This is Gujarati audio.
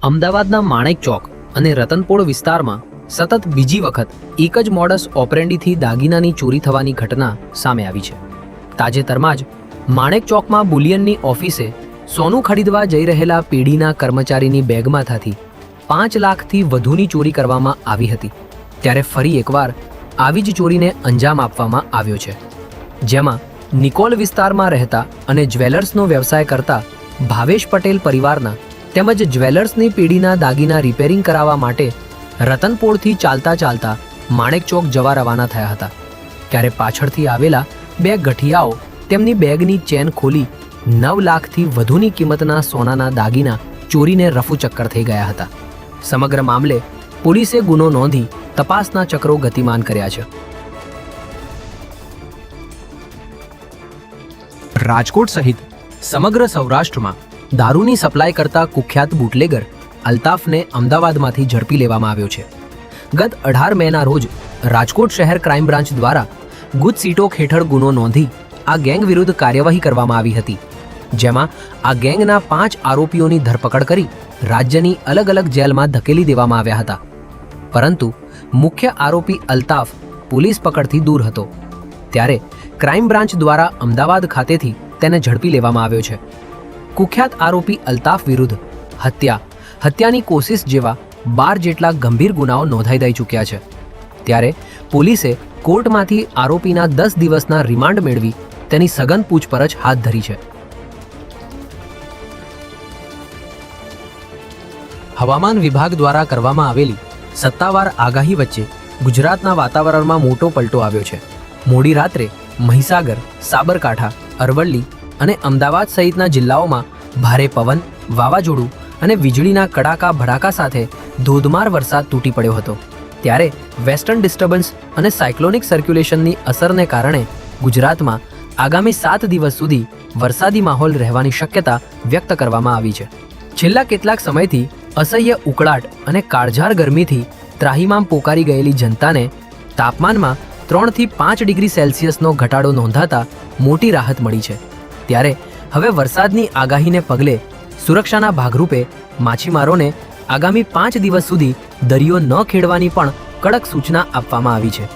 અમદાવાદના માણેક ચોક અને રતનપોળ વિસ્તારમાં સતત બીજી વખત એક જ મોડસ ઓપરેન્ડીથી દાગીનાની ચોરી થવાની ઘટના સામે આવી છે. તાજેતરમાં જ માણેક ચોકમાં બુલિયનની ઓફિસે સોનું ખરીદવા જઈ રહેલા પેઢીના કર્મચારીની બેગમાંથી 5 લાખથી વધુની ચોરી કરવામાં આવી હતી. ત્યારે ફરી એકવાર આવી જ ચોરીને અંજામ આપવામાં આવ્યો છે, જેમાં નિકોલ વિસ્તારમાં રહેતા અને જ્વેલર્સનો વ્યવસાય કરતા ભાવેશ પટેલ પરિવારના તેમજ જ્વેલર્સની પેઢીના દાગીના રિપેરિંગ કરાવવા માટે રતનપોળથી ચાલતા માણેક ચોક જવા રવાના થયા હતા. ત્યારે પાછળથી આવેલા 2 ગઠિયાઓ તેમની બેગની ચેન ખોલી 9 લાખથી વધુની કિંમતના સોનાના દાગીના ચોરીને રફુચક્કર થઈ ગયા હતા. સમગ્ર મામલે પોલીસે ગુનો નોંધી તપાસના ચક્રો ગતિમાન કર્યા છે. રાજકોટ સહિત સમગ્ર સૌરાષ્ટ્રમાં દારૂની સપ્લાય કરતા કુખ્યાત બુટલેગર અલ્તાફને અમદાવાદમાંથી ઝડપી લેવામાં આવ્યો છે. ગત 18 મેના રોજ રાજકોટ શહેર ક્રાઇમ બ્રાન્ચ દ્વારા ગુજ સીટોક હેઠળ ગુનો નોંધી આ ગેંગ વિરુદ્ધ કાર્યવાહી કરવામાં આવી હતી, જેમાં આ ગેંગના 5 આરોપીઓની ધરપકડ કરી રાજ્યની અલગ અલગ જેલમાં ધકેલી દેવામાં આવ્યા હતા. પરંતુ મુખ્ય આરોપી અલ્તાફ પોલીસ પકડથી દૂર હતો. ત્યારે ક્રાઇમ બ્રાન્ચ દ્વારા અમદાવાદ ખાતેથી તેને ઝડપી લેવામાં આવ્યો છે. કુખ્યાત આરોપી અલ્તાફ વિરુદ્ધ હત્યાની કોશિશ જેવા 12 જેટલા ગંભીર ગુનાઓ નોંધાઈ ચૂક્યા છે. ત્યારે પોલીસે કોર્ટમાંથી આરોપીના 10 દિવસના રિમાન્ડ મેળવી તેની સઘન પૂછપરછ હાથ ધરી છે. હવામાન વિભાગ દ્વારા કરવામાં આવેલી સત્તાવાર આગાહી વચ્ચે ગુજરાતના વાતાવરણમાં મોટો પલટો આવ્યો છે. મોડી રાત્રે મહીસાગર, સાબરકાંઠા, અરવલ્લી અને અમદાવાદ સહિતના જિલ્લાઓમાં ભારે પવન, વાવાઝોડું અને વીજળીના કડાકા ભડાકા સાથે ધોધમાર વરસાદ તૂટી પડ્યો હતો. ત્યારે વેસ્ટર્ન ડિસ્ટર્બન્સ અને સાયક્લોનિક સર્ક્યુલેશનની અસરને કારણે ગુજરાતમાં આગામી 7 દિવસ સુધી વરસાદી માહોલ રહેવાની શક્યતા વ્યક્ત કરવામાં આવી છે. છેલ્લા કેટલાક સમયથી અસહ્ય ઉકળાટ અને કાળઝાળ ગરમીથી ત્રાહિમામ પોકારી ગયેલી જનતાને તાપમાનમાં 3 થી 5 ડિગ્રી સેલ્સિયસનો ઘટાડો નોંધાતા મોટી રાહત મળી છે. ત્યારે હવે વરસાદની આગાહીને પગલે સુરક્ષાના ભાગરૂપે માછીમારોને આગામી 5 દિવસ સુધી દરિયો ન ખેડવાની પણ કડક સૂચના આપવામાં આવી છે.